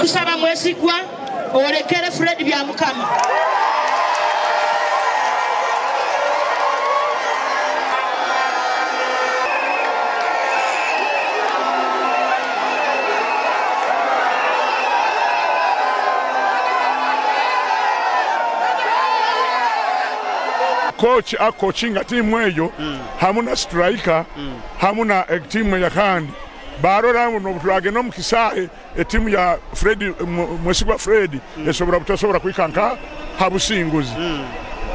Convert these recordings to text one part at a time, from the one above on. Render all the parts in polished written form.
tusaba mwesigwa olekere Fred Byamukama. Coach coachinga timu eyo hamuna striker hamuna timu ya kandi barora no butwage no mukisahe timu ya Fred Mwesigwa Fred esobora butasobora kwikanka habusinguzi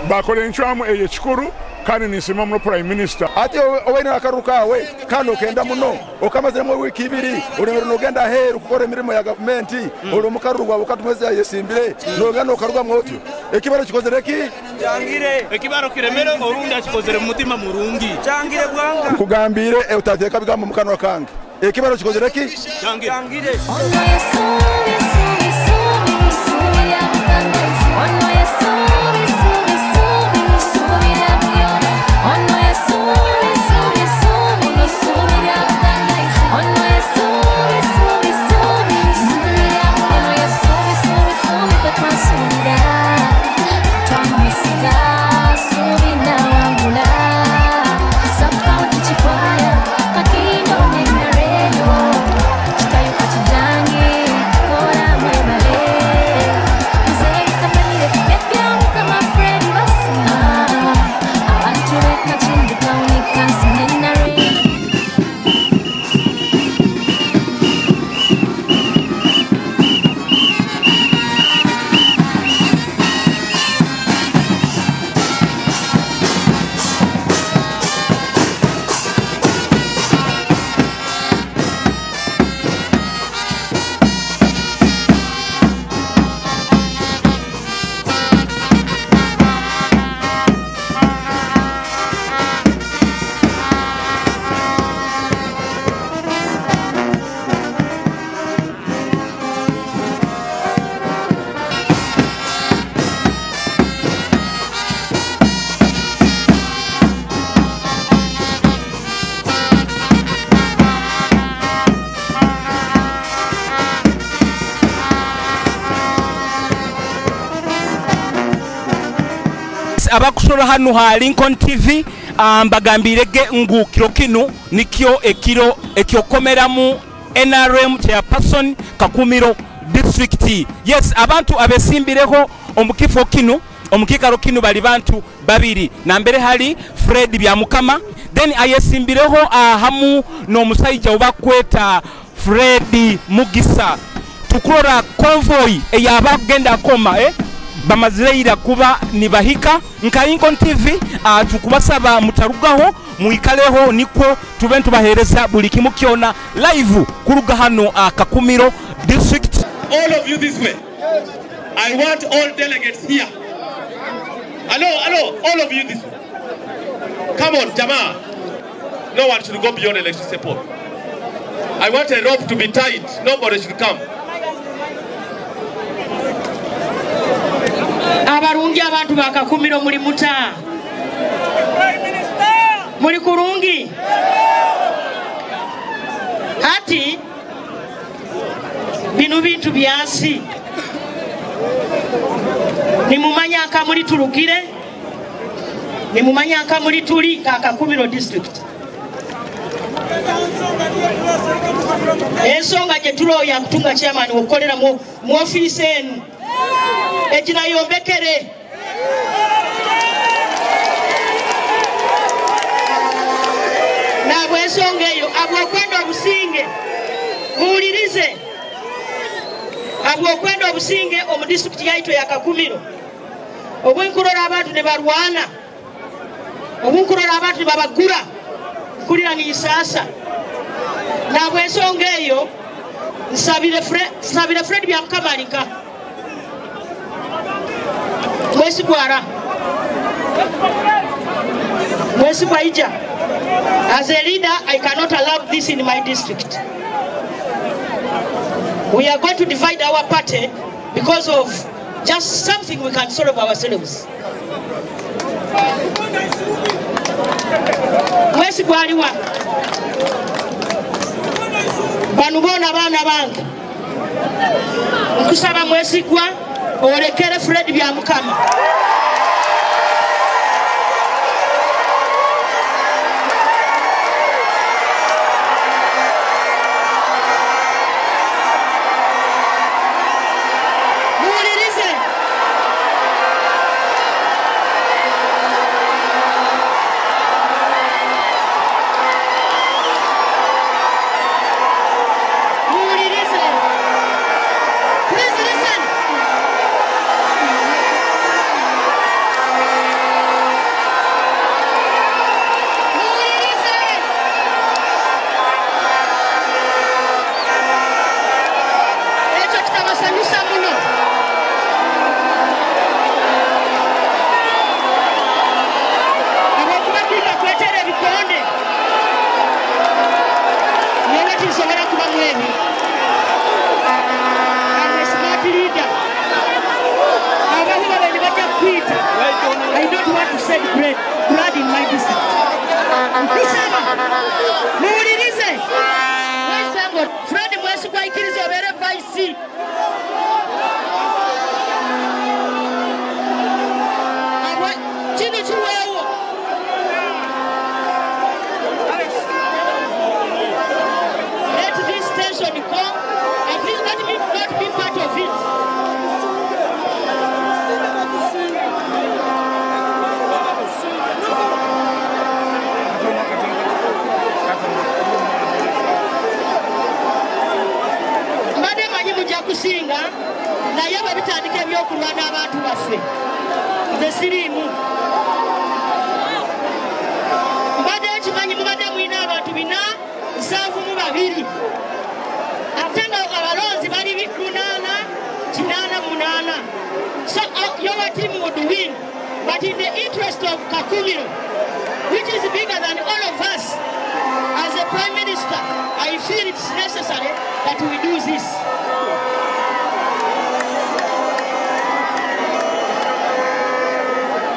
bakole enchwamu eye chikuru kandi nisema muno prime minister ati owena akarukawe kandi okenda muno okamaze mu wiki ibiri uri nogenda heru kukora imirimo ya government uri mukarurwa ukatumeze yesimbire nogenda okaruga mwotyo ekibaro kikozereki cyangire ekibaro kiremere orundi akikozere mutima murungi cyangire bwanga kugambire utateka bigambo mukano kange ekibaro kikozereki cyangire abakusoro hano ha Lincoln TV mbagambirege ngu kiro kinu nikyo ekyokomeramu NRM chairperson Kakumiro district. Yes, abantu abesimbireho omukifo kinu omukikaro kinu bali bantu babiri na mbere hali Fred Byamukama then ayesimbireho hamu no musajja obakweta Fred Mugisa tukurora convoy eyabagenda koma bamazireira kuba nibahika nka Lincoln TV tukubasaba mutarugaho muikaleho niko tubentu bahereza buli kimu kiona live kuruga hano Kakumiro district. All of you this way. I want all delegates here. Hello, all of you this way. Come on, Jama. No one should go beyond election support. I want a rope to be tied. Nobody should come. Abarungi abantu bakakumiro muri muta muri kurungi hati binu bintu byasi ni mumanyaka muri turukire ni mumanyaka muri turi Kakumiro district ensonga je tuloya kutunga chairman okolera mu office enu ejina yombekere na bwesongeyo abwokwenda obusinge muulirize abwokwenda obusinge omu district yaito ya Kakumiro obwenkurora abantu ne barwana obwenkurora abantu ne babagura kulira ni sasa na bwesongeyo nsabire Fred Byamukama alinka Mwesigwara Mwesigwaija. As a leader, I cannot allow this in my district. We are going to divide our party because of just something we can solve ourselves. Mwesigwariwa banubona bana bange Kusaba mwesigwa olekere Fred bya mukama.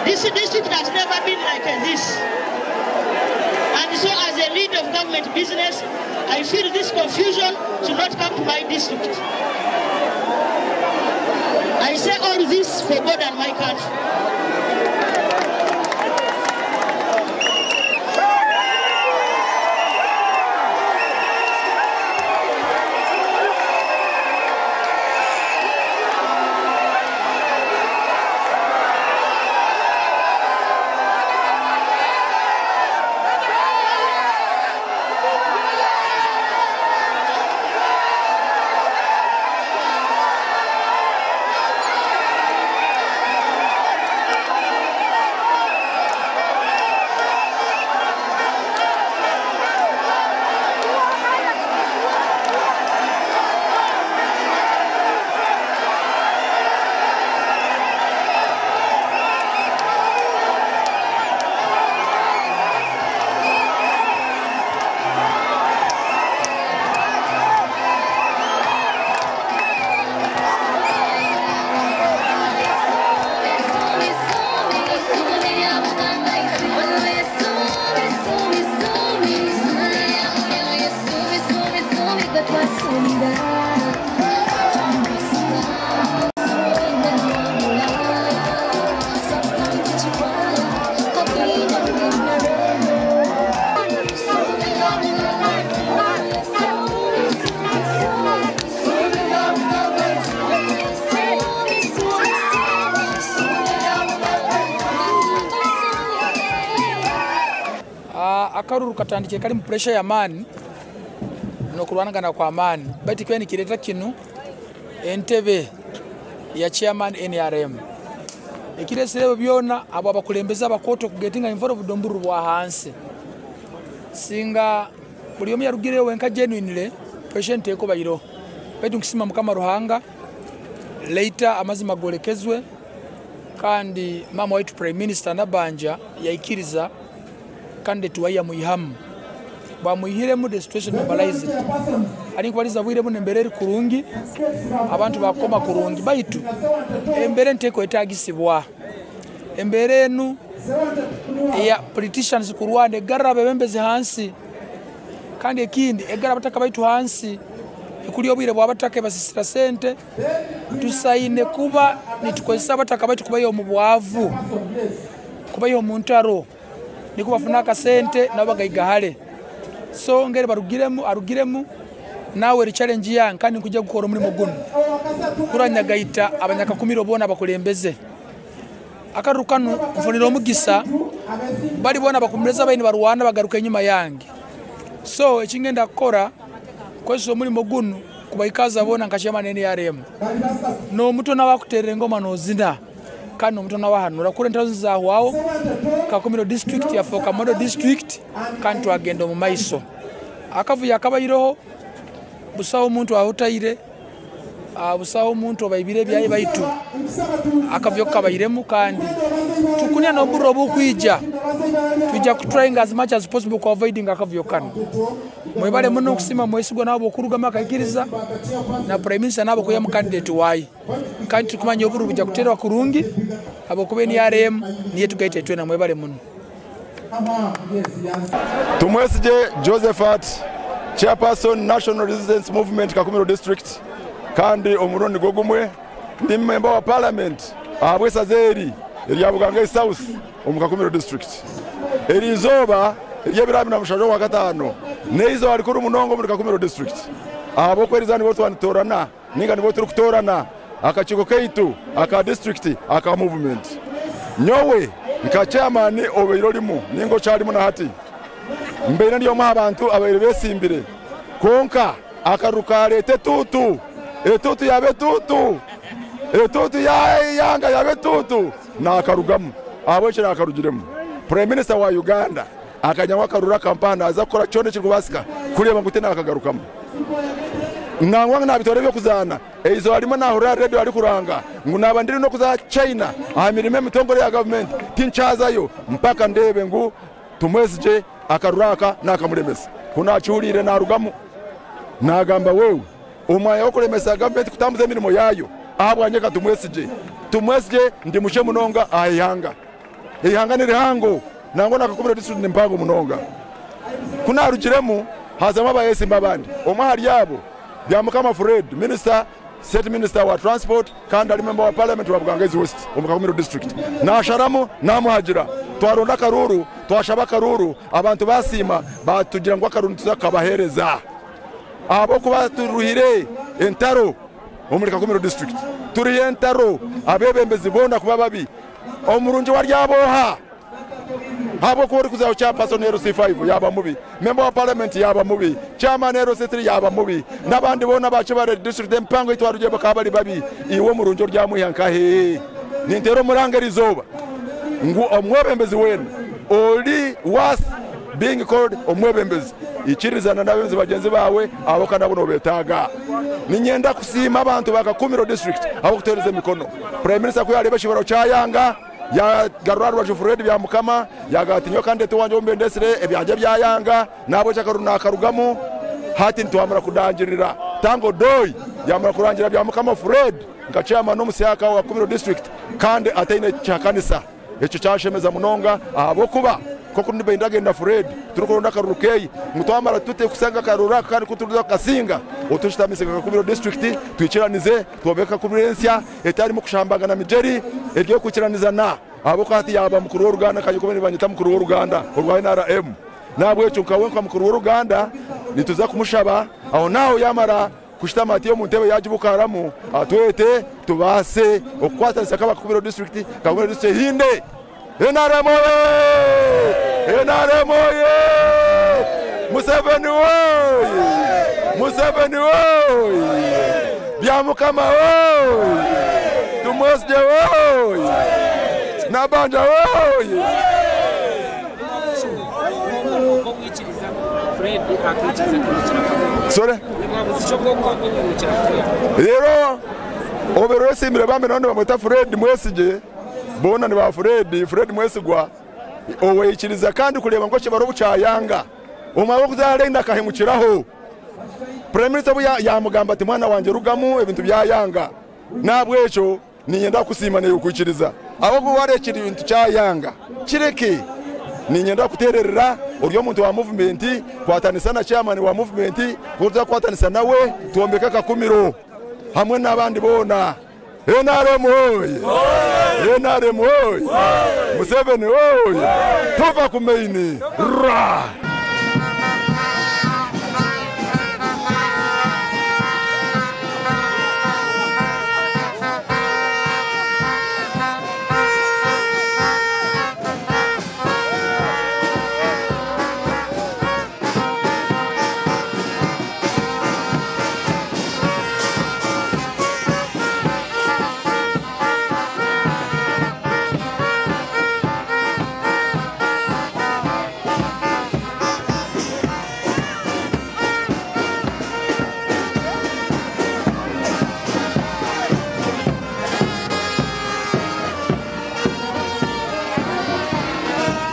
This district has never been like this. And so as a leader of government business, I feel this confusion should not come to my district. I say all this for God and my country. Akaruru katandike kali mu pressure ya mani nokulwanagana kwa mani bati kweni kireta kinu entebe ya chairman NRM ekiresebe byona abo abakulembeza abakoto kugetinga involved domburu bwa hanse singa buli omu yarugireyo wenka genuinely patient eko bayiro bati nkisima mukama ruhanga later amazima golekezwe kandi mama wetu prime minister Nabanja yaikiriza kandi tuwaya muihamu ba muihire mu the situation normalized ari kwaliza bwire mu embere kurungi abantu bakoma kurungi baitu embere nteko etagisibwa embere nu ya politicians kurwande garra bebembeze hansi kandi ekindi egara bataka baitu hansi tukuli obwire bwabataka basisira sente tusaine kuba nitukozesa abataka baitu kuba yo mu bwavu kuba yo mu ntaro nikubafuna akasente nabo bagayigahale so ngere arugiremu nawe ri challenge yange kandi nkujya gukora umurimo guno kuranyagaita abanyakakumiro bona bakulembeze akarukanu mfuniro mugisa bali bona bakumureza bayini barwana bagaruka inyuma yange so ekingenda kukora kweso umurimo guno kubayikaza bona nkashema NRM no muto nabakuterera ngoma nozina kandi omuntu nawahanura kure ntazo zawawo Kakumiro district ya Fokamodo district kandi twagenda mu maiso akavuya akabayiroho busaho umuntu ahutaire busaho umuntu bayibire byayi bayitu akavyo kabayiremu kandi tukunya no buro bukwija tujja trying as much as possible to avoiding akavyo kan mwebale muno kusima mwesigwa nabo kuruga makakiriza na prime minister nabo kuya mu candidate wayi kandi tukumanya oburu bujja kuterwa kurungi abo kubeni RM niye tugaite twena mwebale muno tumwesije Josephat Chairperson National Resistance Movement Kakumiro District kandi omurundi gogumwe ndi member wa parliament abwesa zeri elyabugange South omukakumiro district elizoba elyebirabi na mushajo wa gatano neizo alikuru munongo muri Kakumiro district abo kwerizani botu wanitorana ninga ni botu kutorana akachiko keitu aka district aka movement nyowe nka chairman obeirolimu ningo cyarimo na hati mbere ndiyo mabantu abayire besimbire konka akarukarete tutu etutu yabe tutu etutu yanga yabe tutu na akarugamu abo cyera akarugiremo prime minister wa Uganda akanywa karura kampana azakora cyone kirubasika kureba ngute nakagarukamo nangwa nabitore byo kuzana eizo harimo nahura radio ari kuranga ngo nabandiri no kuza China amirime mitongore ya government tinchazayo mpaka ndebe ngu tumwesije akaruraka nakamuremesa kuna cyurire narugamu nagamba wewe umaya okuremesa government kutambuza imirimo yayo ahabwanyeka tumwesije ndi mushe munonga ayanga ni hango nango nakakumira district nimpango munonga kuna rugiremu hazama abayesi mbabandi omahari yabo byamukama Fred minister state minister wa transport kandi ari member wa parliament wa Bugangezi West omukakumiro district nasharamu namuhagira twaronda karuru twashaba karuru abantu basima batugira ngo akaruru tuzakabahereza abo kuba turuhire entaro omuri Kakumiro district turi entaro abebembezi bona kuba babi omurunji waryaboha abo ko kuzaho cha person RC5 yaba mubi member wa parliament yaba mubi chairman RC3 yaba mubi nabandi bona bace bare district empango itwaruje bakabari babi iwo murunjo ryamuyanka he nintero murangerizoba ngu omwebembezi wenu oli was being called omwebembezi ichirizana nabenzi bagenzi bawe abo kana buno betaga ninyenda kusima abantu bakakumiro district abo kutereza mikono prime minister ko yareba shibaro cyayanga ya garura rwa Fred byamukama yagatinyo kandi tuwanje ombendesire ebyanje byayanga nabo cyakaruna karugamo hati ntwamara kudangirira tango doy yamara kurangira byamukama Fred ngacama no musiyaka wa Kakumiro district kandi ataine cyakanisa echo cyashemeza munonga abo kuba koko ndibe ndagenda Fred turukoronda karurukei mutwamara tute kusanga karura kandi kuturuza kasinga otushitamise Kakumiro district twiciranize tubeka kubirensia etari mu kushambanga na mijeri egiye kukiraniza na abo kandi yaba mukuru w'Uruganda kanyukomeni banyita mukuru w'Uruganda urwa NRM nabwo echo kawenka mukuru w'Uruganda nituza kumushaba aho naho yamara kushitama tiyo muntebe yajibukaramu atwete tubase okwata sakaba Kakumiro district hinde NRM Museveni byamukama tumwesje nabanja sore rero obero simire bambe none bamwita Fred mwesije bona ni ba Fred mwesigwa oweyikiriza kandi kureba ngo kibaro bucayanga umwe kuzarenda kahemukiraho prime minister yamugamba ati mwana wanje rugamu ibintu byayanga nabwecho niyenda kusimana yukukiriza abo kuwarekira ibintu cyayanga kireke ninyenda kutererera uryo muntu wa movement kwatanisa na chairman wa movement kuza kwatanisa nawe tuombeka Kakumiro hamwe n'abandi bona NRM oye NRM oye Museveni oye tuva kumeini ra